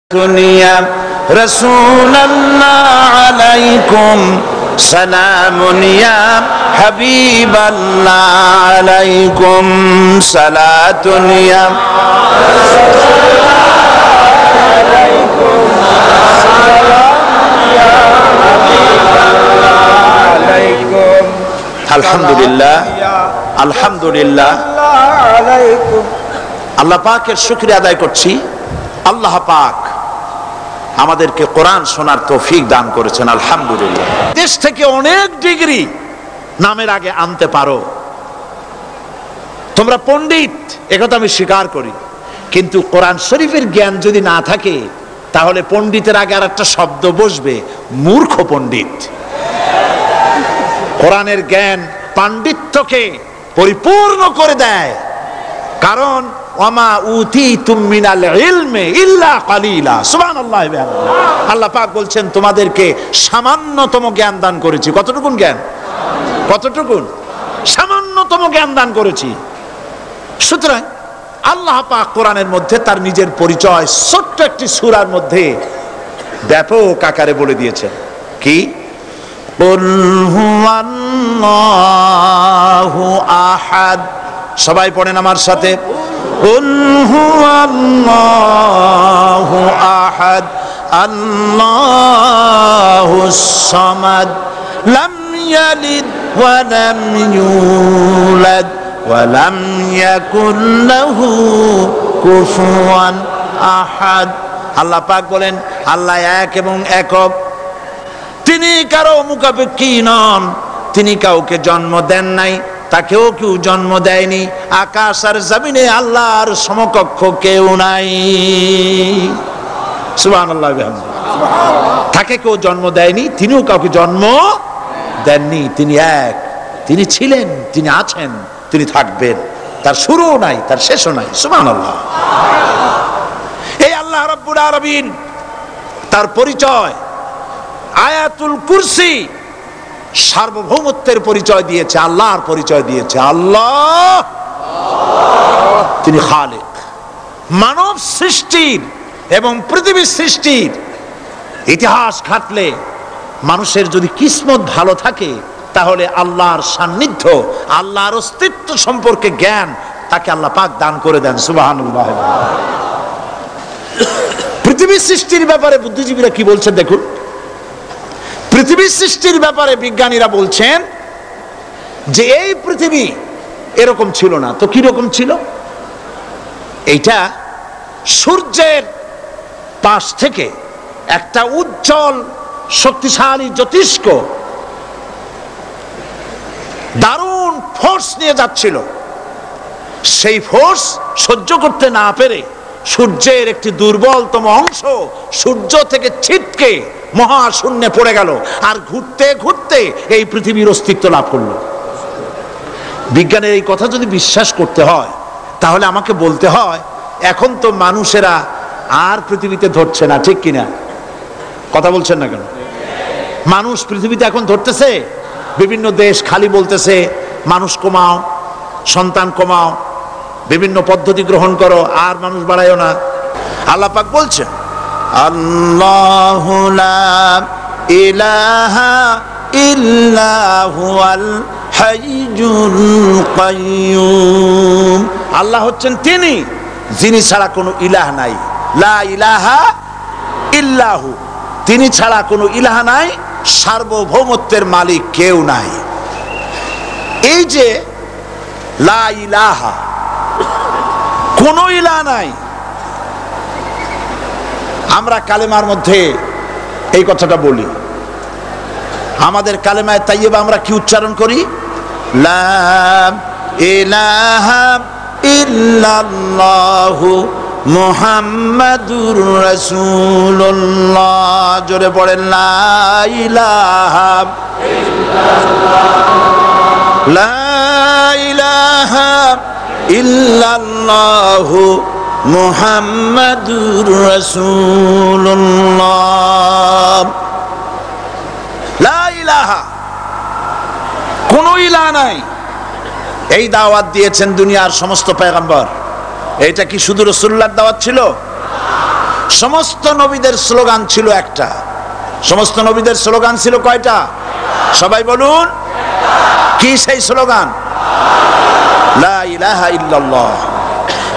يا رسول الله عليكم سلام يا حبيب الله عليكم صلاة يا আলহামদুলিল্লাহ আলহামদুলিল্লাহ আল্লাহ পাকের শুকরিয়া আদায় করছি। আল্লাহ পাক আমাদেরকে কোরআন শোনার তৌফিক দান করেছেন, আলহামদুলিল্লাহ। দেশ থেকে অনেক ডিগ্রি নামের আগে আনতে পারো, তোমরা পণ্ডিত, একথা আমি স্বীকার করি, কিন্তু কোরআন শরীফের জ্ঞান যদি না থাকে তাহলে পণ্ডিতের আগে আর একটা শব্দ বসবে, মূর্খ পণ্ডিত। কোরআনের জ্ঞান পাণ্ডিত্যকে পরিপূর্ণ করে দেয়, কারণ ওয়ামা উতিতুম মিনাল ইলমি ইল্লা কালিলা। সুবহানাল্লাহ। আল্লাহ পাক বলছেন তোমাদেরকে সামান্যতম জ্ঞান দান করেছি। কতটুকুন জ্ঞান? কতটুকুন? সামান্যতম জ্ঞান দান করেছি। সুতরাং আল্লাহ পাক কোরআনের মধ্যে তার নিজের পরিচয় ছোট্ট একটি সূরার মধ্যে ব্যাপক আকারে বলে দিয়েছেন। কি? কুল হুয়াল্লাহু আহাদ। সবাই পড়েন আমার সাথে, কুল হুয়াল্লাহু আহাদ আল্লাহুস সামাদ লাম ইয়ালিদ ওয়া লাম ইউলাদ ওয়া লাম ইয়াকুল লাহু কুফুয়ান আহাদ। আল্লাহ পাক বলেন আল্লাহ এক এবং একক, তিনি কারো মুখাপেক্ষী নন, তিনি কাউকে জন্ম দেন নাই, তাকেও কেউ জন্ম দেয়নি, আকাশ আর জমিনে আল্লাহর সমকক্ষ কেউ নাই। সুবহানাল্লাহ। তাকে কেউ জন্ম দেয়নি, তিনিও কাউকে জন্ম দেননি। তিনি এক, তিনি ছিলেন, তিনি আছেন, তিনি থাকবেন, তার শুরুও নাই, তার শেষও নাই। সুবহানাল্লাহ। এই আল্লাহ রাব্বুল আলামিন তার পরিচয় আয়াতুল কুরসি সার্বভৌমত্বের পরিচয় দিয়েছে, আল্লাহর পরিচয় দিয়েছে। আল্লাহ তিনি খালিক। মানব সৃষ্টির এবং পৃথিবীর সৃষ্টির ইতিহাস ঘাটলে মানুষের যদি কিসমত ভালো থাকে তাহলে আল্লাহর সান্নিধ্য, আল্লাহর অস্তিত্ব সম্পর্কে জ্ঞান তাকে আল্লাহ পাক দান করে দেন। সুবহানাল্লাহ। পৃথিবীর সৃষ্টির ব্যাপারে বুদ্ধিজীবীরা কি বলছেন দেখুন। পৃথিবীর সৃষ্টির ব্যাপারে বিজ্ঞানীরা বলছেন যে এই পৃথিবী এরকম ছিল না, তো কি রকম ছিল? এইটা সূর্যের পাশ থেকে একটা উজ্জ্বল শক্তিশালী জ্যোতিষ্ক দারুণ ফোর্স নিয়ে যাচ্ছিল। সেই ফোর্স সহ্য করতে না পেরে সূর্যের একটি দুর্বলতম অংশ সূর্য থেকে ছিটকে মহাশূন্যে পড়ে গেল, আর ঘুরতে ঘুরতে এই পৃথিবীর অস্তিত্ব লাভ করলো। বিজ্ঞানের এই কথা যদি বিশ্বাস করতে হয় তাহলে আমাকে বলতে হয় এখন তো মানুষেরা আর পৃথিবীতে ধরছে না, ঠিক কিনা? কথা বলছেন না কেন? মানুষ পৃথিবীতে এখন ধরতেছে, বিভিন্ন দেশ খালি বলতেছে মানুষ কমাও, সন্তান কমাও, বিভিন্ন পদ্ধতি গ্রহণ করো, আর মানুষ বাড়ায়ও না। আল্লাহ পাক বলছেন আল্লাহু লা ইলাহা ইল্লা হুয়াল হাইয়ুল কাইয়্যুম। আল্লাহ হচ্ছেন তিনি যিনি ছাড়া কোনো ইলাহ নাই। লা ইলাহা ইল্লাহু, তিনি ছাড়া কোনো ইলাহ নাই, সার্বভৌমত্বের মালিক কেউ নাই। এই যে লা ইলাহা, কোনো ইলাহ নাই, আমরা কালেমার মধ্যে এই কথাটা বলি। আমাদের কালেমায়ে তাইয়্যিবা আমরা কি উচ্চারণ করি? লা ইলাহা ইল্লাল্লাহু মুহাম্মাদুর রাসূলুল্লাহ। জোরে পড়েন লা ইলাহা ইল্লাল্লাহ, লা ইলাহা ইল্লাল্লাহু মুহাম্মাদুর রাসূলুল্লাহ। লা ইলাহা, কোনো ইলাহ নাই। এই দাওয়াত দিয়েছেন দুনিয়ার সমস্ত পয়গম্বর। এটা কি শুধু রাসূলুল্লাহর দাওয়াত ছিল? সমস্ত নবীদের স্লোগান ছিল একটা। সমস্ত নবীদের স্লোগান ছিল কয়টা? সবাই বলুন, কি সেই স্লোগান? লা ইলাহা ইল্লাল্লাহ।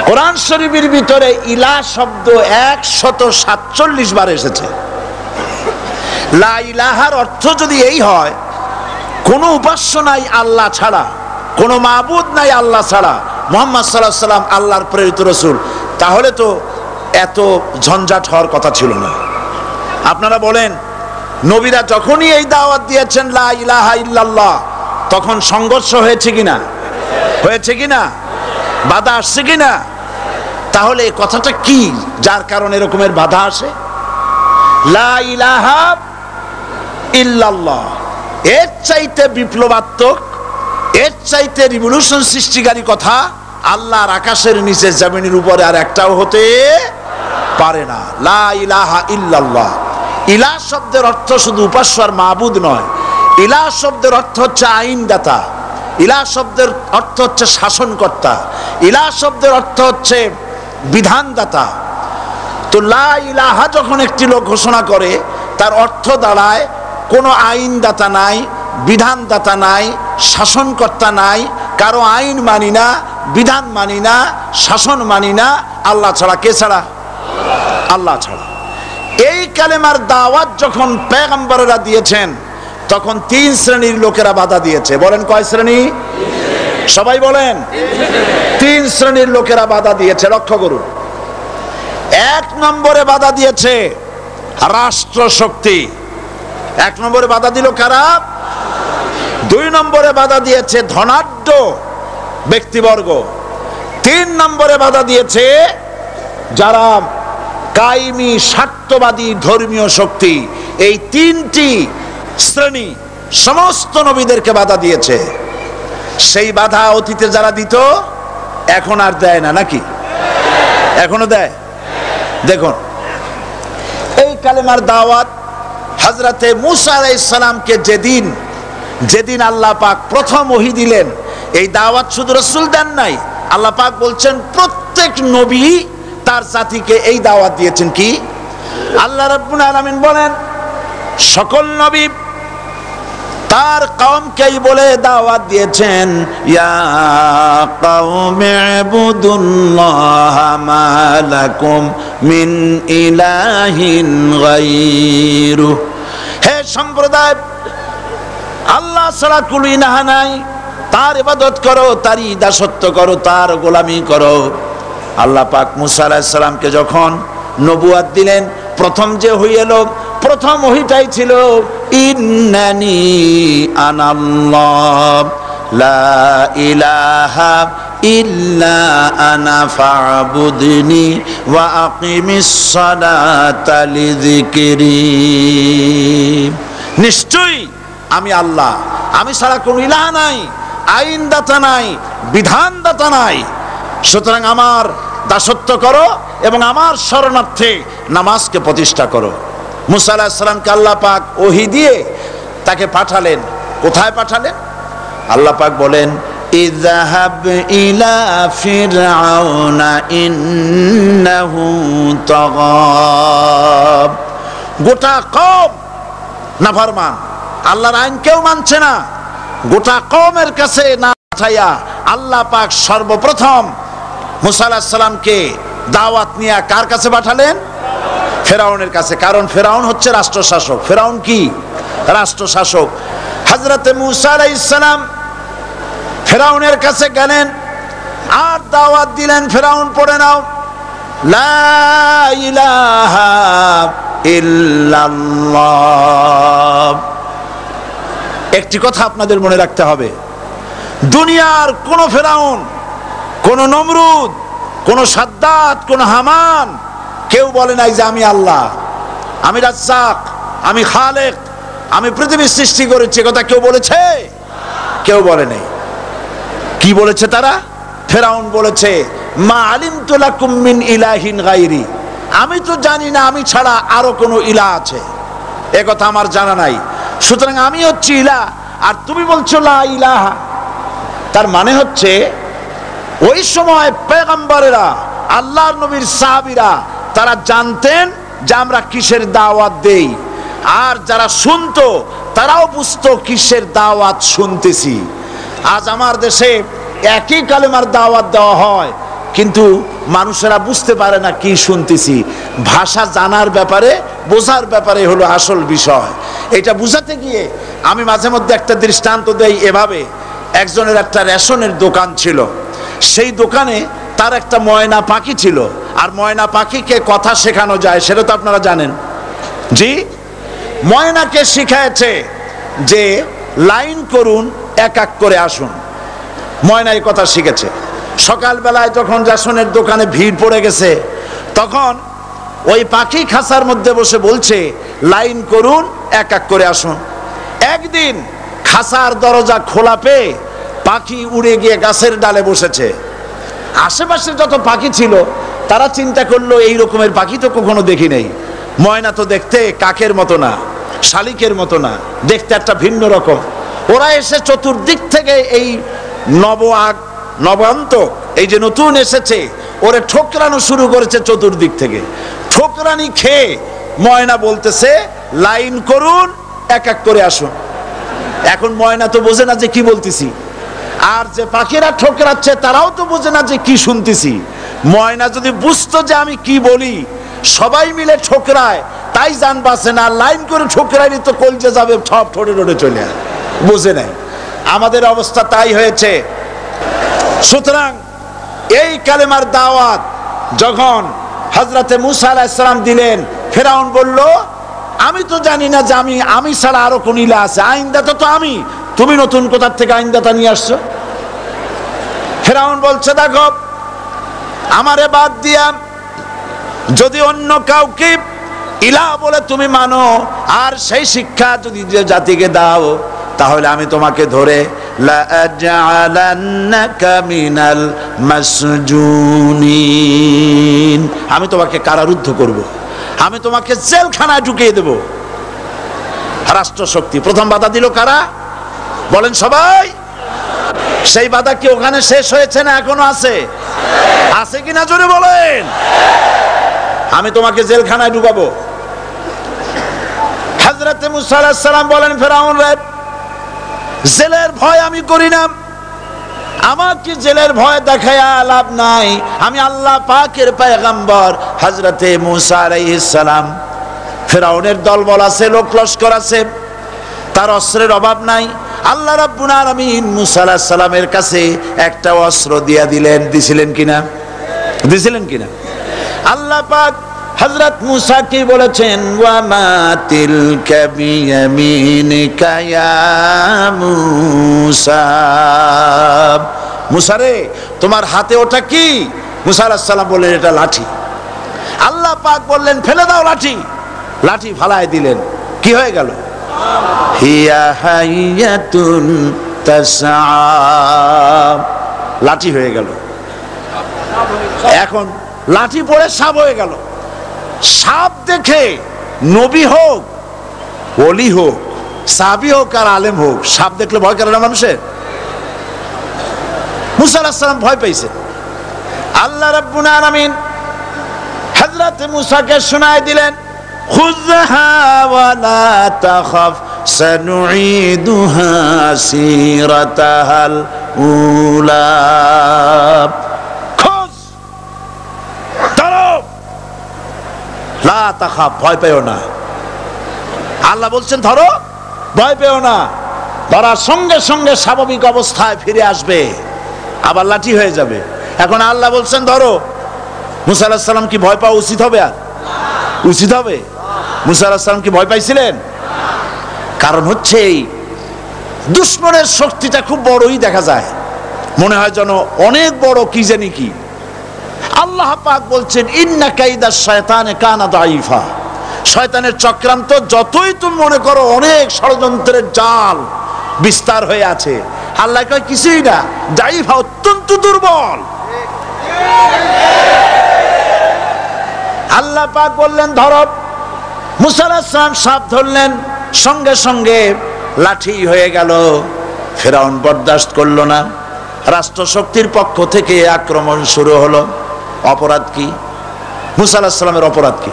কোরআন শরীফের ভিতরে ইলাহ শব্দ 147 বার এসেছে। লা ইলাহার অর্থ যদি এই হয়, কোনো উপাস্য নাই আল্লাহ ছাড়া, কোনো মাবুদ নাই আল্লাহ ছাড়া, মুহাম্মদ সাল্লাল্লাহু আলাইহি ওয়াসাল্লাম আল্লাহর প্রেরিত রাসূল, তাহলে তো এত ঝঞ্ঝাট হওয়ার কথা ছিল না। আপনারা বলেন, নবীরা যখনই এই দাওয়াত দিয়েছেন লা ইলাহা ইল্লাল্লাহ, তখন সংঘর্ষ হয়েছে কিনা? হয়েছে কিনা? বাধা আসছে কিনা? তাহলে এই কথাটা কি, যার কারণে এরকমের বাধা আসে? লা ইলাহা ইল্লাল্লাহ, এর চাইতে বিপ্লবাত্মক, এর চাইতে রিভলিউশন সৃষ্টিকারী কথা আল্লাহর আকাশের নিচে জমিনের উপরে আর একটাও হতে পারে না। লা ইলাহা ইল্লাল্লাহ। ইলাহ শব্দের অর্থ শুধু উপাস্য আর মাবুদ নয়। ইলাহ শব্দের অর্থ হচ্ছে আইনদাতা, ইলাহ শব্দের অর্থ হচ্ছে শাসনকর্তা, ইলাহ শব্দের অর্থ হচ্ছে বিধানদাতা। তো লা ইলাহা যখন একটি লোক ঘোষণা করে, তার অর্থ দাঁড়ায় কোনো আইনদাতা নাই, বিধানদাতা নাই, শাসনকর্তা নাই, কারো আইন মানি না, বিধান মানি না, শাসন মানি না, আল্লাহ ছাড়া। কে ছাড়া? আল্লাহ ছাড়া। এই কালেমার দাওয়াত যখন পয়গম্বরেরা দিয়েছেন, তখন 3 শ্রেণীর লোকেরা বাধা দিয়েছে। বলেন কয় শ্রেণী? সবাই বলেন। 3 শ্রেণীর লোকেরা বাধা দিয়েছে, লক্ষ্য করুন। 1 নম্বরে বাধা দিয়েছে রাষ্ট্রশক্তি। 1 নম্বরে বাধা দিল কারা? 2 নম্বরে বাধা দিয়েছে ধনাঢ্য ব্যক্তিবর্গ। 3 নম্বরে বাধা দিয়েছে যারা কায়েমি স্বার্থবাদী ধর্মীয় শক্তি। এই 3টি শ্রেণী সমস্ত নবীদেরকে বাধা দিয়েছে। সেই বাধা অতীতে যারা দিত, এখন আর দেয় না নাকি? এখনো দেয়। দেখুন, এই কালেমার দাওয়াত হযরতে মূসা আলাইহিস সালামকে যেদিন আল্লাহ পাক প্রথম ওহী দিলেন, এই দাওয়াত শুধু রাসূল দেন নাই, আল্লাহ পাক বলছেন প্রত্যেক নবী তার জাতিকে এই দাওয়াত দিয়েছেন। কি? আল্লাহ রাব্বুল আলামিন বলেন, সকল নবী তার কওমকেই বলে দাওয়াত দিয়েছেন, ইয়া কওমি ইবুদুল্লাহা মা লাকুম মিন ইলাহিন গায়রু। হে সম্প্রদায়, আল্লাহ ছাড়া কোনো ইলাহ নাই, তার ইবাদত করো, তারই দাসত্ব করো, তার গোলামি করো। আল্লাহ পাক মূসা আলাইহিস সালামকে যখন নবুয়ত দিলেন, প্রথম যে ওহী এলো, প্রথম ওহীটাই ছিল ইন্নানি আনাল্লাহ লা ইলাহা ইল্লা আনা ফা'বুদনি ওয়া আকিমিস সালাতা লিযিকরি। নিশ্চয়ই আমি আল্লাহ, আমি ছাড়া কোনো ইলাহ নাই, আইনদাতা নাই, বিধানদাতা নাই, সুতরাং আমার দাসত্ব করো এবং আমার শরণার্থে নামাজকে প্রতিষ্ঠা করো। মূসা আলাইহিস সালামকে আল্লাহ পাক ওহী দিয়ে তাকে পাঠালেন। কোথায় পাঠালেন? আল্লাহ পাক বলেন, ইযহাব ইলা ফিরআউনা ইন্নাহু তাগা। গোটা কওম নাফরমান, আল্লাহর আইন কেউ মানছে না। গোটা কওমের কাছে না পাঠাইয়া আল্লাহ পাক সর্বপ্রথম মূসা আলাইহিস সালামকে দাওয়াত নিয়ে কার কাছে পাঠালেন? ফেরাউনের কাছে। কারণ ফেরাউন হচ্ছে রাষ্ট্রশাসক। ফেরাউন কি? রাষ্ট্রশাসক। হযরতে মূসা আলাইহিস সালাম ফেরাউনের কাছে গেলেন আর দাওয়াত দিলেন, ফেরাউন পড়ে নাও, লা ইলাহা ইল্লাল্লাহ। একটি কথা আপনাদের মনে রাখতে হবে, দুনিয়ার কোন ফেরাউন, কোন নমরুদ, কোন সাদ্দাত, কোন হামান কেউ বলে নাই যে আমি আল্লাহ, আমি রাজ্জাক, আমি খালেক, আমি পৃথিবী সৃষ্টি করেছি। কথা কেউ বলেছে? কেউ বলে নাই। কি বলেছে তারা? ফেরাউন বলেছে, মা আলিমতু লাকুম মিন ইলাহিন গায়রি, আমি তো জানি না আমি ছাড়া আরো কোনো ইলাহ আছে, এ কথা আমার জানা নাই, সুতরাং আমি হচ্ছি ইলাহ, আর তুমি বলছো লা ইলাহা। তার মানে হচ্ছে ওই সময় পয়গম্বরেরা, আল্লাহর নবীর সাহাবীরা তারা জানতেন যে আমরা কিসের দাওয়াত দেই, আর যারা শুনতো তারাও বুঝতো কিসের দাওয়াত শুনতেছি। আজ আমার দেশে একই কালেমার দাওয়াত দেওয়া হয়, কিন্তু মানুষেরা বুঝতে পারে না কি শুনতেছি। ভাষা জানার ব্যাপারে, বোঝার ব্যাপারে হলো আসল বিষয়। এটা বুঝাতে গিয়ে আমি মাঝে মধ্যে একটা দৃষ্টান্ত দেই এভাবে। একজনের একটা রেশনের দোকান ছিল, সেই দোকানে তার একটা ময়না পাখি ছিল। আর ময়না পাখিকে কথা শেখানো যায় সেটা তো আপনারা জানেন। জি, ময়নাকে শিখায়েছে যে লাইন করুন, এক এক করে আসুন। ময়না এই কথা শিখেছে। সকালবেলায় যখন রেশনের দোকানে ভিড় পড়ে গেছে, তখন ওই পাখি খাঁচার মধ্যে বসে বলছে লাইন করুন, এক এক করে আসুন। একদিন খাঁচার দরজা খোলা পেয়ে পাখি উড়ে গিয়ে গাছের ডালে বসেছে। আশেপাশে যত পাখি ছিল তারা চিন্তা করলো এই রকমের পাখি তো কখনো দেখি নাই। ময়না তো দেখতে কাকের মতো না, শালিকের মতো না, দেখতে একটা ভিন্ন রকম। ওরা এসে চতুর্দিক থেকে এই নবান্তক, এই যে নতুন এসেছে, ওরে ঠোকরানো শুরু করেছে চতুর্দিক থেকে। ঠোকরানি খেয়ে ময়না বলতেছে লাইন করুন, এক এক করে আসুন। এখন ময়না তো বোঝে না যে কি বলতেছি, আর যে পাখিরা ঠোকরাচ্ছে তারাও তো বোঝে না যে কি শুনতেছি। ময়না যদি বুঝতো যে আমি কি বলি, সবাই মিলে ঠোকরায়, তাই জান বাঁচে না। লাইন করে ঠোকরাইনি তো কলজে যাবে, সব ঠোঁটে ঠোঁটে চলে বোঝে নাই। আমাদের অবস্থা তাই হয়েছে। সুতরাং এই কালেমার দাওয়াত যখন হযরতে মুসা আলাইহিস সালাম দিলেন, ফেরাউন বলল আমি তো জানি না যে আমি ছাড়া আরো কোন ইলা আছে, আইনদাতা তো আমি, তুমি নতুন কোথা থেকে আইনদাতা নিয়ে আসছো? ফেরাউন বলছে দেখো, আমারে বাদ দিয়া যদি অন্য কাউকে ইলা বলে তুমি মানো, আর সেই শিক্ষা যদি যে জাতিকে দাও, তাহলে আমি তোমাকে ধরে লাআজআলান্নাকা মিনাল মাসজুনিন, আমি তোমাকে কারারুদ্ধ করব, আমি তোমাকে জেলখানায় ঢুকিয়ে দেব। রাষ্ট্রশক্তি প্রথম বাধা দিল কারা? বলেন সবাই। সেই বাধা কি ওখানে শেষ হয়েছে না এখনো আছে? আছে কিনা জোরে বলেন। আমি তোমাকে জেলখানায় ঢুকাবো। হযরতে মুসা আলাইহিস সালাম বলেন ফেরাউন রে, জেলের ভয় আমি করি না, আমাকে জেলের ভয় দেখায়া লাভ নাই। আমি আল্লাহ পাকের পয়গম্বর হযরতে মুসা আলাইহিস সালাম। ফেরাউনের দলবল আছে, লোক লস্কর আছে, তার অস্ত্রের অভাব নাই। আল্লাহ রাব্বুল আলামিন মুসা আলাইহিস সালামের কাছে একটা অস্ত্র দিয়া দিলেন। দিছিলেন কিনা? আল্লাহ পাক হযরত মুসা কি বলেছেন, ওয়া মা তিলকা বিয়ামিনিকা ইয়া মুসা, মুসা রে তোমার হাতে ওটা কি? মুসা আলাইহিস সালাম বললেন এটা লাঠি। আল্লাহ পাক বললেন ফেলে দাও লাঠি। লাঠি ফালায় দিলেন, কি হয়ে গেল? হিয়া হাইয়াতুন তাসআ, লাঠি হয়ে গেল। এখন লাঠি পড়ে সাপ হয়ে গেল। সাপ দেখে নবী হোক, ওলি হোক, সাহাবী হোক আর আলেম হোক, সাপ দেখলে ভয় করে না মানুষের? মুসা আলাইহিস সালাম ভয় পাইছে। আল্লাহ রাব্বুল আলামিন হযরত মুসাকে শোনায় দিলেন, খুযহা ওয়া লা তাখাফ সানুঈদুহা সিরাতাহাল উলা, লা তাখাফ, ভয় পেও না। আল্লাহ বলছেন ধরো, ভয় পেও না। ধরার সঙ্গে সঙ্গে স্বাভাবিক অবস্থায় ফিরে আসবে, আবার লাঠি হয়ে যাবে। এখন আল্লাহ বলছেন ধরো। মুসা আলাইহিস সালাম কি ভয় পাওয়া উচিত হবে? আর উচিত হবে? মুসা আলাইহিস সালাম কি ভয় পাইছিলেন? কারণ হচ্ছে এই দুশমনের শক্তিটা খুব বড়ই দেখা যায়, মনে হয় যেন অনেক বড়, কি জানি কি। আল্লাহ পাক বলছেন ইন্না কাইদাশ শায়তানে কানা দাঈফা, শয়তানের চক্রান্ত যতই তুমি মনে করো অনেক ষড়যন্ত্রের জাল বিস্তার হয়ে আছে, আল্লাহ কয় কিছুই না, দাঈফা অত্যন্ত দুর্বল। আল্লাহ পাক বললেন ধরো। মুসা আলাইহিস সালাম সাপ ধরলেন, সঙ্গে সঙ্গে লাঠি হয়ে গেল। ফেরাউন বরদাস্ত করলো না, রাষ্ট্রশক্তির পক্ষ থেকে আক্রমণ শুরু হলো। অপরাধ কি? মুসা আলাইহিস সালামের অপরাধ কি?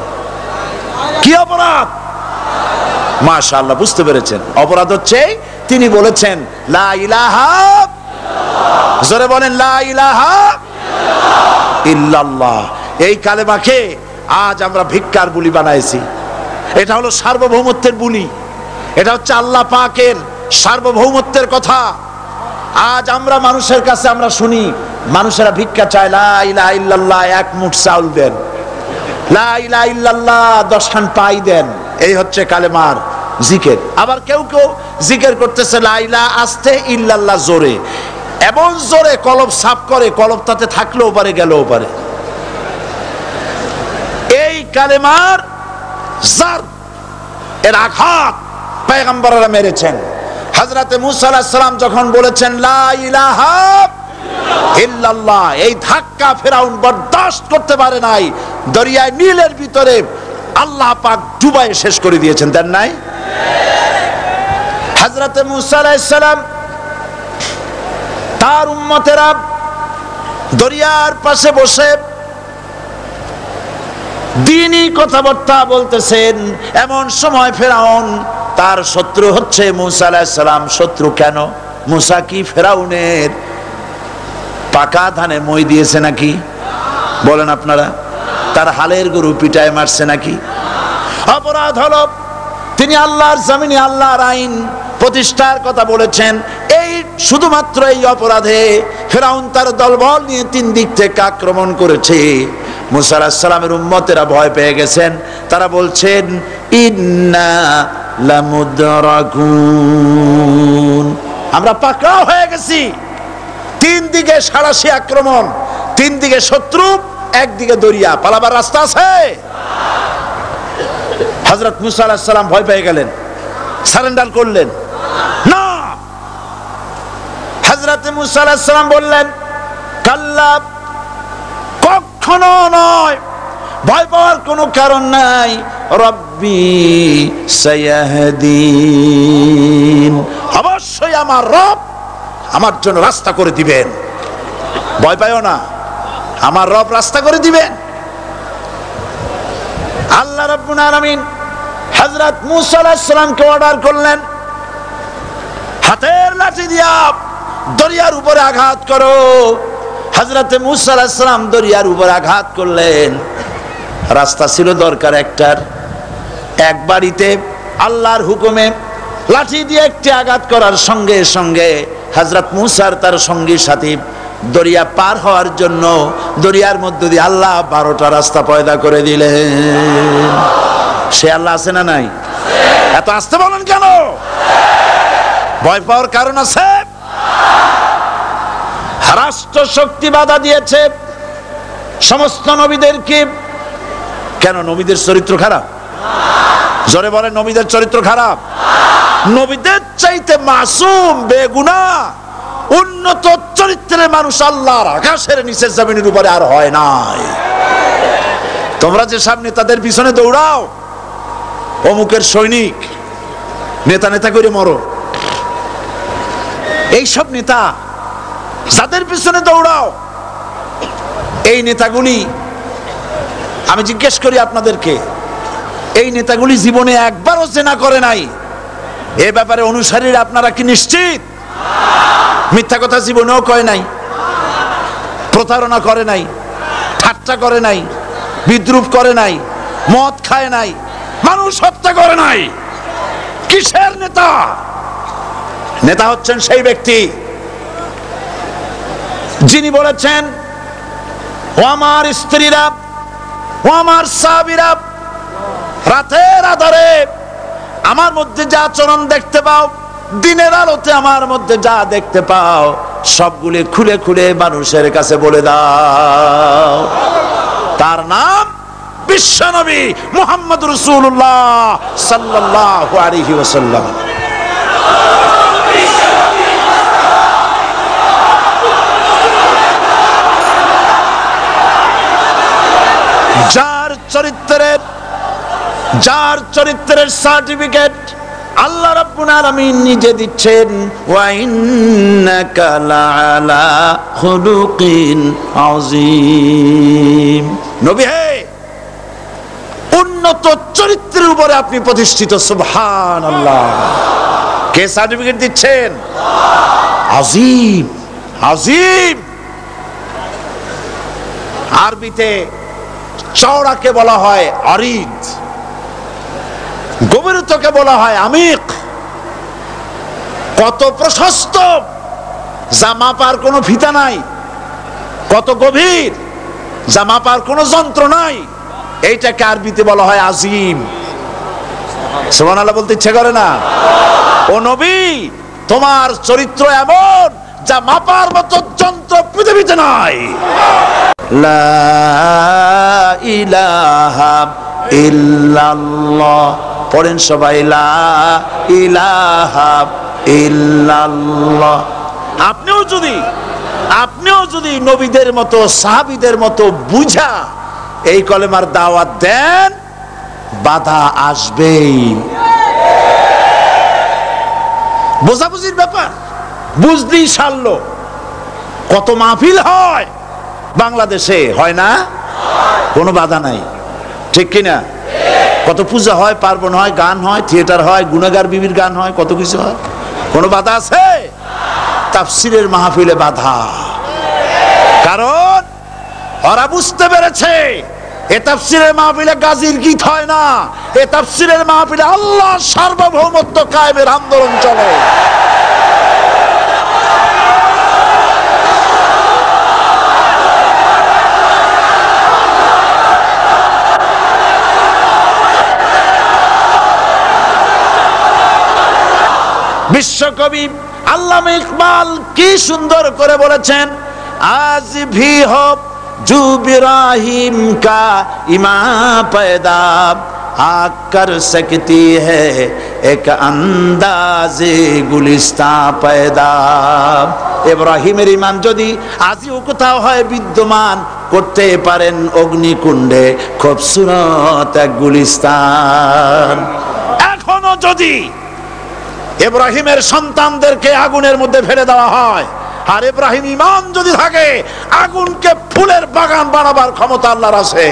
কি অপরাধ? মাশাআল্লাহ, বুঝতে পেরেছেন। অপরাধ হচ্ছে তিনি বলেছেন লা ইলাহা, জোরে বলেন লা ইলাহা ইল্লাল্লাহ। এই কালেমাকে আজ আমরা ভিক্ষার বুলি বানাইছি। এটা হলো সার্বভৌমত্বের বুলি, এটা হচ্ছে আল্লাহ পাকের সার্বভৌমত্বের কথা। আজ আমরা মানুষের কাছে আমরা শুনি, মানুষেরা ভিক্ষা চায়, লা ইলাহা ইল্লাল্লাহ, এক মুঠ চাউল দেন, লা ইলাহা ইল্লাল্লাহ 10 খান পাই দেন। এই হচ্ছে কালেমার জিকির। আবার কেউ কেউ জিকির করতেছে লা ইলাহা আস্তে, ইল্লাল্লাহ জোরে, এমন জোরে কলব সাফ করে, কলব তাতে থাকলেও পারে গেলেও পারে। এই কালেমার জার, এর আঘাত পয়গম্বররা মেরেছেন। হযরতে মুসা আলাইহিস সালাম যখন বলেছেন লা ইলাহা ইল্লাল্লাহ, এই ধাক্কা ফেরাউন বরদাস্ত করতে পারে নাই। দরিয়ায় নীলের ভিতরে আল্লাহ পাক ডুবাইয়ে শেষ করে দিয়েছেন, দেন নাই? হযরতে মুসা আলাইহিস সালাম তার উম্মতেরা দরিয়ার পাশে বসে দ্বীনি কথাবার্তা বলতেছেন। এমন সময় ফেরাউন, তার শত্রু হচ্ছে মুসা আলাইহিস সালাম। শত্রু কেন? মুসা কি ফেরাউনের পাকা ধানে মই দিয়েছে নাকি? বলেন আপনারা। তার হালের গরু পিটায় মারছে নাকি? অপরাধ হলো তিনি আল্লাহর জমিনে আল্লাহর আইন প্রতিষ্ঠার কথা বলেছেন। এই শুধুমাত্র এই অপরাধে ফেরাউন তার দলবল নিয়ে 3 দিক থেকে আক্রমণ করেছে। মুসা আলাইহিস সালামের উম্মতেরা ভয় পেয়ে গেছেন। তারা বলছেন ইন্না লামুদরাকুন, আমরা পাকড়াও হয়ে গেছি। 3 দিকে সাড়াশি আক্রমণ, 3 দিকে শত্রু, একদিকে দরিয়া, পালাবার রাস্তা আছে? হযরত মুসা আলাইহিস সালাম ভয় পেয়ে গেলেন, সারেন্ডার করলেন না। হযরত মুসা আলাইহিস সালাম বললেন কাল্লা, কখনো নয়, ভয় পাওয়ার কোনো কারণ নাই। রব্বি সায়াহদিন, অবশ্যই আমার রব আমার জন্য রাস্তা করে দিবেন। ভয় পাইও না, আমার রব রাস্তা করে দিবেন। আল্লাহ রাব্বুল আলামিন হযরত মুসা আলাইহিস সালামকে অর্ডার করলেন, হাতের লাঠি দিয়া দরিয়ার উপরে আঘাত করো। হযরত মুসা আলাইহিস সালাম দরিয়ার উপরে আঘাত করলেন। রাস্তা ছিল দরকার একটার, এক বাড়িতে আল্লাহর হুকুমে লাঠি দিয়ে একটি আঘাত করার সঙ্গে সঙ্গে হযরত মুসার তার সঙ্গী সাথী দরিয়া পার হওয়ার জন্য দরিয়ার মধ্য দিয়ে আল্লাহ 12টা রাস্তা পয়দা করে দিলেন। সে আল্লাহ আছে না নাই? এত আসতে বলেন কেন? ভয় পাওয়ার কারণ আছে? রাষ্ট্র শক্তি বাধা দিয়েছে সমস্ত নবীদেরকে। কেন? নবীদের চরিত্র খারাপ? জোরে বলেন, নবীদের চরিত্র খারাপ? নবীদের চাইতে মাসুম বেগুনাহ উন্নত চরিত্রের মানুষ আল্লাহর আকাশের নিচে জমিনের উপরে আর হয় নাই। তোমরা যে সব নেতাদের পিছনে দৌড়াও, অমুকের সৈনিক, নেতা নেতা করে মরো, এইসব নেতা যাদের পিছনে দৌড়াও, এই নেতাগুলি, আমি জিজ্ঞেস করি আপনাদেরকে, এই নেতাগুলি জীবনে একবারও জেনা করে নাই। এ ব্যাপারে অনুসারীরা আপনারা কি নিশ্চিত? মিথ্যা কথা জীবনেও কয় নাই, প্রতারণা করে নাই, ঠাট্টা করে নাই, বিদ্রুপ করে নাই, মদ খায় নাই, মানুষ হত্যা করে নাই। কিসের নেতা? নেতা হচ্ছেন সেই ব্যক্তি যিনি বলেছেন, ও আমার স্ত্রীরা, ও আমার সাহাবীরা, রাতের আধারে আমার মধ্যে যা আচরণ দেখতে পাও, দিনের আলোতে আমার মধ্যে যা দেখতে পাও, সবগুলি খুলে খুলে মানুষের কাছে বলে দাও। তার নাম বিশ্বনবী মুহাম্মদ রাসূলুল্লাহ সাল্লাল্লাহু আলাইহি ওয়াসাল্লাম। যার চরিত্রের সার্টিফিকেট আল্লাহ রাব্বুল আলামিন নিজে দিচ্ছেন, ওয়া ইন্নাকা লাআলা খুলুকিন আযীম। নবী হে, উন্নত চরিত্রের উপরে আপনি প্রতিষ্ঠিত। সুবহানাল্লাহ। কে সার্টিফিকেট দিচ্ছেন? আজিম, আজিম। আরবিতে চওড়াকে বলা হয় আরিদ, গভীরতাকে বলা হয় আমিক। কত প্রশস্ত, যা মাপার কোনো ফিতা নাই, কত গভীর, যা মাপার কোনো যন্ত্র নাই, এইটাকে আরবিতে বলা হয় আজিম। সুবহানাল্লাহ বলতে ইচ্ছে করে না? ও নবী, তোমার চরিত্র এমন যা মাপার মতো যন্ত্র পৃথিবীতে নাই। লা ইলাহা ইল্লাল্লাহ পড়েন সবাই, লা ইলাহা ইল্লাল্লাহ। আপনিও যদি নবীদের মতো সাহাবীদের মতো বুঝা এই কলেমার দাওয়াত দেন, বাধা আসবেই। বোঝাবুঝির ব্যাপার, বুঝলি সারলো। কত মাহফিল হয় বাংলাদেশে, হয় না? কোনো বাধা নাই, ঠিক কিনা? কত পূজা হয়, পার্বণ হয়, গান হয়, থিয়েটার হয়, গুনাহগার বিবির গান হয়, কত কিছু হয়। কোনো বাধা আছে? তাফসীরের মাহফিলে বাধা। কারণ ওরা বুঝতে পেরেছে এ তাফসীরের মাহফিলে গাজীর গীত হয় না, এ তাফসীরের মাহফিলে আল্লাহর সার্বভৌমত্ব কায়েমের আন্দোলন চলে। বিশ্বকবি আল্লামা ইকবাল কি সুন্দর করে বলেছেন, আজ ভি হো জু ইব্রাহিম কা ইমা पैदा आकर सकती है एक अंदाज़े गुलिस्तां पैदा। ইব্রাহিমের ঈমান যদি আজও কোথাও হয় বিদ্যমান, করতে পারেন অগ্নিকুণ্ডে খুবসুরত এক গুলিস্তান। এখনো যদি ইব্রাহিমের সন্তানদেরকে আগুনের মধ্যে ফেলে দেওয়া হয়, আর ইব্রাহিম ঈমান যদি থাকে, আগুনকে ফুলের বাগান বানাবার ক্ষমতা আল্লাহর আছে।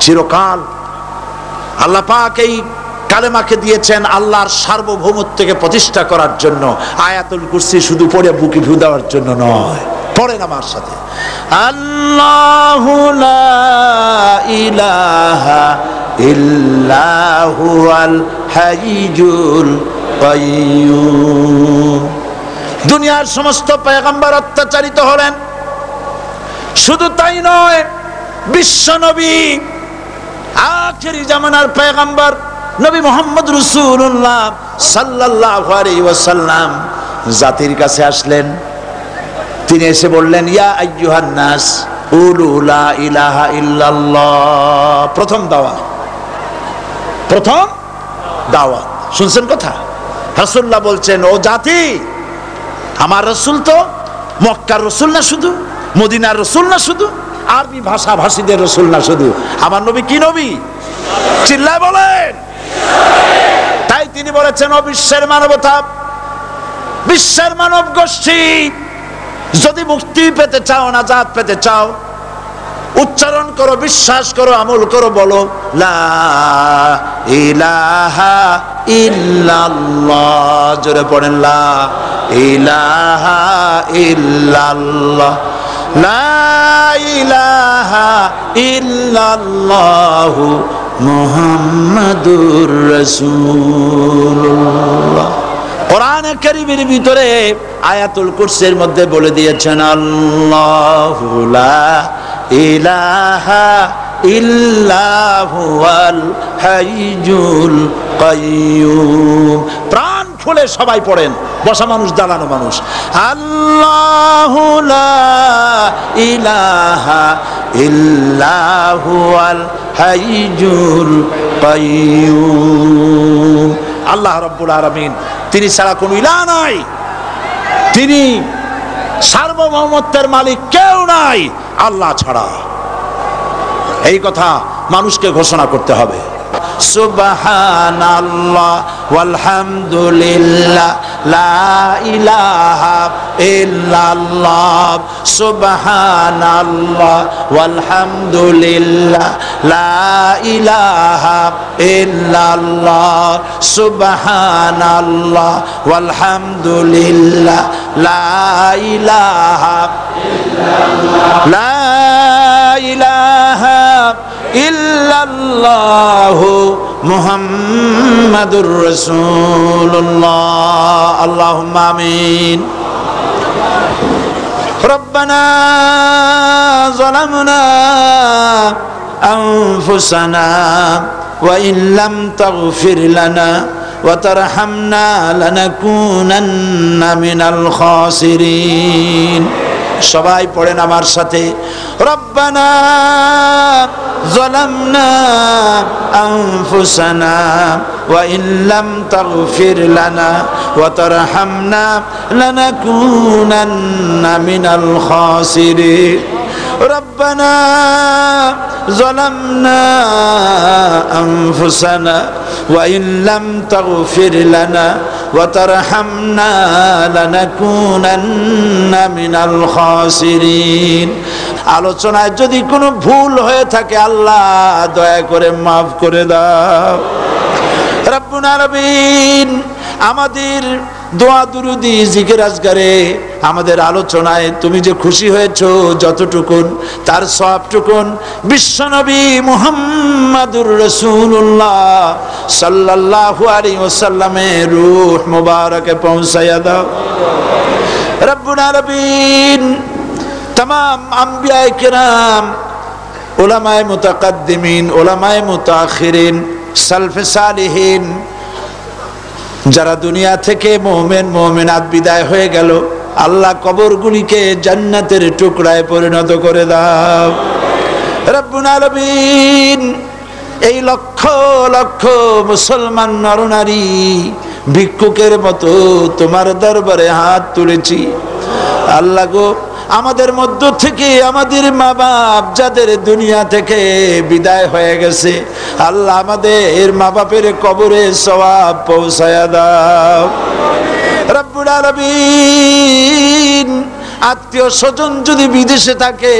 চিরকাল আল্লাহ পাক এই কালেমাকে দিয়েছেন আল্লাহর সার্বভৌমত্বকে প্রতিষ্ঠা করার জন্য। আয়াতুল কুরসি শুধু পড়ে বুকে ফু দেওয়ার জন্য নয়। পড়েন আমার সাথে, আল্লাহু লা ইলাহা ইল্লাহু আল হাইয়ুল কাইয়্যুম। দুনিয়ার সমস্ত পয়গম্বর অত্যাচারিত হলেন, শুধু তাই নয়, বিশ্ব নবী আখেরি জামানার পয়গম্বর নবী মুহাম্মদ রাসূলুল্লাহ সাল্লাল্লাহু আলাইহি ওয়াসাল্লাম জাতির কাছে আসলেন। তিনি এসে বললেন, ইয়া আইয়ুহান নাস কুলু লা ইলাহা ইল্লাল্লাহ। প্রথম দাওয়াত শুনছেন কথা? রাসূলুল্লাহ বলছেন, ও জাতি, আমার রাসূল তো মক্কার রাসূল না শুধু, মদিনার রাসূল না শুধু, আরবি ভাষা ভাষীদের রাসূল না শুধু, আমার নবী কি নবী? চিল্লায় বলেন। তাই তিনি বলেছেন, ও বিশ্বের মানবতা, বিশ্বের মানব গোষ্ঠী, যদি মুক্তি পেতে চাও, নাজাত পেতে চাও, উচ্চারণ করো, বিশ্বাস করো, আমল করো, বলো লা ইলাহা ইল্লাল্লাহ। জোরে পড়েন, লা ইলাহা ইল্লাল্লাহ, লা ইলাহা ইল্লাল্লাহ মুহাম্মাদুর রাসূলুল্লাহ। কোরআনে কারীমের ভিতরে আয়াতুল কুরসির মধ্যে বলে দিয়েছেন, আল্লাহু লা ইলাহা ইল্লাহু আল হাইয়ুল কাইয়্যুম। প্রাণ খুলে সবাই পড়েন, বসা মানুষ, দাঁড়ানো মানুষ, আল্লাহু লা ইলাহা ইল্লাহু আল হাইয়ুল কাইয়্যুম। আল্লাহ রাব্বুল আলামিন, তিনি ছাড়া কোনো ইলাহ নাই, তিনি সার্বভৌমত্বের মালিক কেউ নাই আল্লাহ ছাড়া। এই কথা মানুষকে ঘোষণা করতে হবে। সুবহানাল্লাহ ওয়ালহামদুলিল্লাহ লা ইলাহা ইল্লাল্লাহ সুবহানাল্লাহ ওয়ালহামদুলিল্লাহ লা ইলাহা ইল্লাল্লাহ সুবহানাল্লাহ ওয়ালহামদুলিল্লাহ লা ইলাহা ইল্লাল্লাহ লা ইলাহা ইল্লাল্লাহ মুহাম্মাদুর রাসূলুল্লাহ আল্লাহুম্মা আমিন রব্বানা যালামনা আনফুসানা ওয়া ইন লাম তাগফির লানা ওয়া তারহামনা লানাকুনান্না মিনাল খাসিরিন সবাই পড়েন আমার সাথে রব্বানা যালামনা আনফুসানা ওয়া ইন লাম তাগফির লানা ওয়া তারহামনা লানাকুনান্না মিনাল খাসিরিন রব্বানা যালামনা আনফুসানা ওয়া ইন লাম তাগফির লানা ওয়া তারহামনা লানাকুনান্না মিনাল খাসিরিন আলোচনায় যদি কোনো ভুল হয়ে থাকে আল্লাহ দয়া করে মাফ করে দাও রব্বুল আলামিন আমাদের দোয়া দুরুদি জিকির আজকারে আমাদের আলোচনায় তুমি যে খুশি হয়েছো যতটুকুন তার সবটুকুন বিশ্বনবী মুহাম্মাদুর রাসূলুল্লাহ সাল্লাল্লাহু আলাইহি ওয়াসাল্লামের রূহ মুবারকে পৌঁছায়া দাও রব্বুল আলামিন तमाम अंबिया किराम उलमाए मुतकद्दिमीन उलमाए मुताखिरीन सलफे सालिहीन যারা দুনিয়া থেকে মুমিন মুমিনাত বিদায় হয়ে গেল আল্লাহ কবরগুলিকে জান্নাতের টুকরায় পরিণত করে দাও রব্বুল আলামিন এই লক্ষ লক্ষ মুসলমান নরনারী ভিক্ষুকের মতো তোমার দরবারে হাত তুলেছি আল্লাহ গো আমাদের মধ্য থেকে আমাদের মা বাপ যাদের দুনিয়া থেকে বিদায় হয়ে গেছে আল্লাহ আমাদের মা বাপের কবরে সওয়াব পৌঁছায়া দাও রব্বুল আলামিন আত্মীয় স্বজন যদি বিদেশে থাকে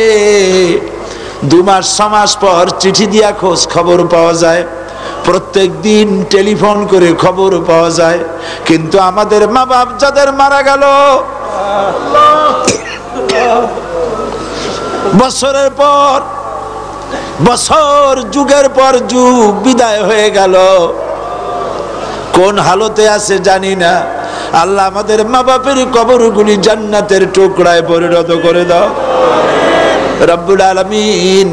2 মাস 6 মাস পর চিঠি দিয়া খোঁজ খবর পাওয়া যায় প্রত্যেক দিন টেলিফোন করে খবর পাওয়া যায় কিন্তু আমাদের মা বাপ যাদের মারা গেল বছরের পর বছর যুগের পর যুগ বিদায় হয়ে গেল কোন হালতে আছে জানি না আল্লাহ আমাদের মা বাপের কবরগুলি জান্নাতের টুকরায় পরিণত করে দাও রব্বুল আলামিন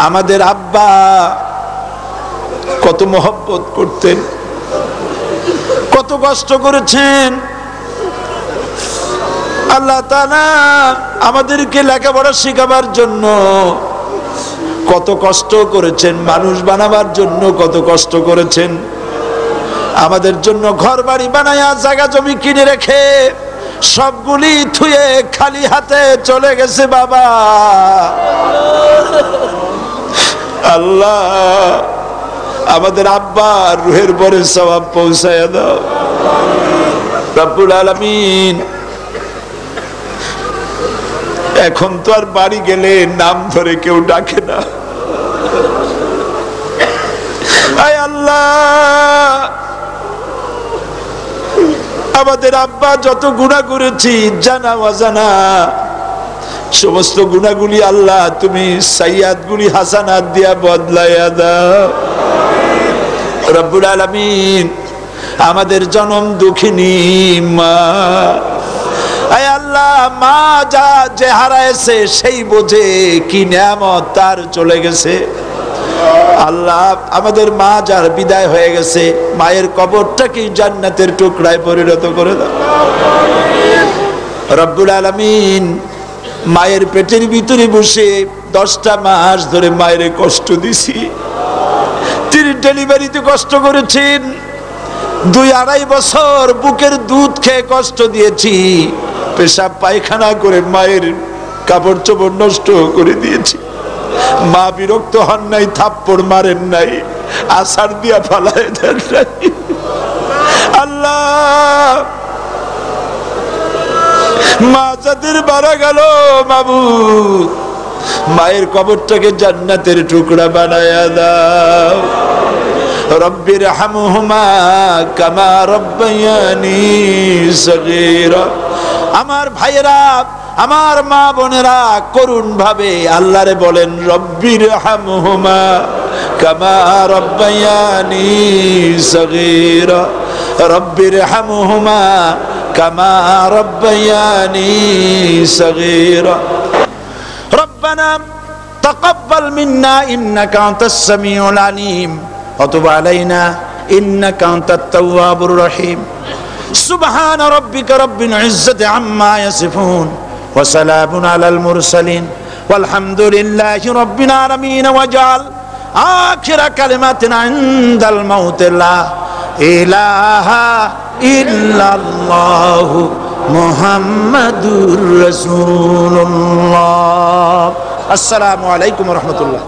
আমাদের আব্বা কত মহব্বত করতেন কত কষ্ট করেছেন আল্লাহ তাআলা আমাদেরকে লেখাপড়া শেখাবার জন্য কত কষ্ট করেছেন মানুষ বানাবার জন্য কত কষ্ট করেছেন আমাদের জন্য ঘর বাড়ি বানায়া জায়গা জমি কিনে রেখে সবগুলি থুয়ে খালি হাতে চলে গেছে বাবা আল্লাহ আমাদের আব্বা রুহের পরে সওয়াব পৌঁছায়া দাও রব্বুল আলামিন এখন তো আর বাড়ি গেলে নাম ধরে কেউ ডাকে না আয় আল্লাহ আমাদের আব্বা যত গুনাহ করেছি জানা অজানা সমস্ত গুনাহগুলি আল্লাহ তুমি সাইয়্যাতগুলি হাসানাত দিয়া বদলায়া দাও রব্বুল আলামিন আমাদের জনম দুঃখিনী মা আয় আল্লাহ মা যা যে হারাইছে সেই বোঝে কি নিয়ামত তার চলে গেছে আল্লাহ আমাদের মা যার বিদায় হয়ে গেছে মায়ের কবরটাকে জান্নাতের টুকরায় পরিণত করে দাও রব্বুল আলামিন মায়ের পেটের ভিতরে বসে 10টা মাস ধরে মায়ের কষ্ট দিছি তিনি ডেলিভারিতে কষ্ট করেছেন 2-2.5 বছর বুকের দুধ খেয়ে কষ্ট দিয়েছি পেশাব পায়খানা করে মায়ের কাপড় চোপড় নষ্ট করে দিয়েছি মা বিরক্ত হন নাই থাপ্পড় মারেন নাই আসার দিয়া ফালায় দেন নাই। আল্লাহ মা যাদের মারা গেল মাবুদ, মায়ের কবরটাকে জান্নাতের টুকরা বানায়া দাও। রব্বির হামহুমা কামা রব্বায়ানি সগীরা। আমার ভাইয়েরা, আমার মা বোনেরা করুণ ভাবে আল্লাহরে বলেন রব্বির হামহুমা কামা রব্বায়ানি সগীরা, রব্বির হামহুমা কামা রব্বায়ানি সগীরা। রব্বানা তাকাব্বাল মিন্না ইন্নাকা আনতাস সামিউল আলিম ওয়া তুব আলাইনা ইন্নাকা আনতাত তাওয়াবুর রহিম। সুবহান রাব্বিকা রাব্বিল ইজ্জাতি আম্মা ইয়াসিফুন ওয়া সালামুন আলাল মুরসালিন ওয়ালহামদুলিল্লাহি রাব্বিল আলামিন। ওয়াজআল আখিরা কালিমাতিনা ইনদাল মাউত লা ইলাহা ইল্লাল্লাহু মুহাম্মাদুর রাসূলুল্লাহ। আসসালামু আলাইকুম ওয়া রাহমাতুল্লাহ।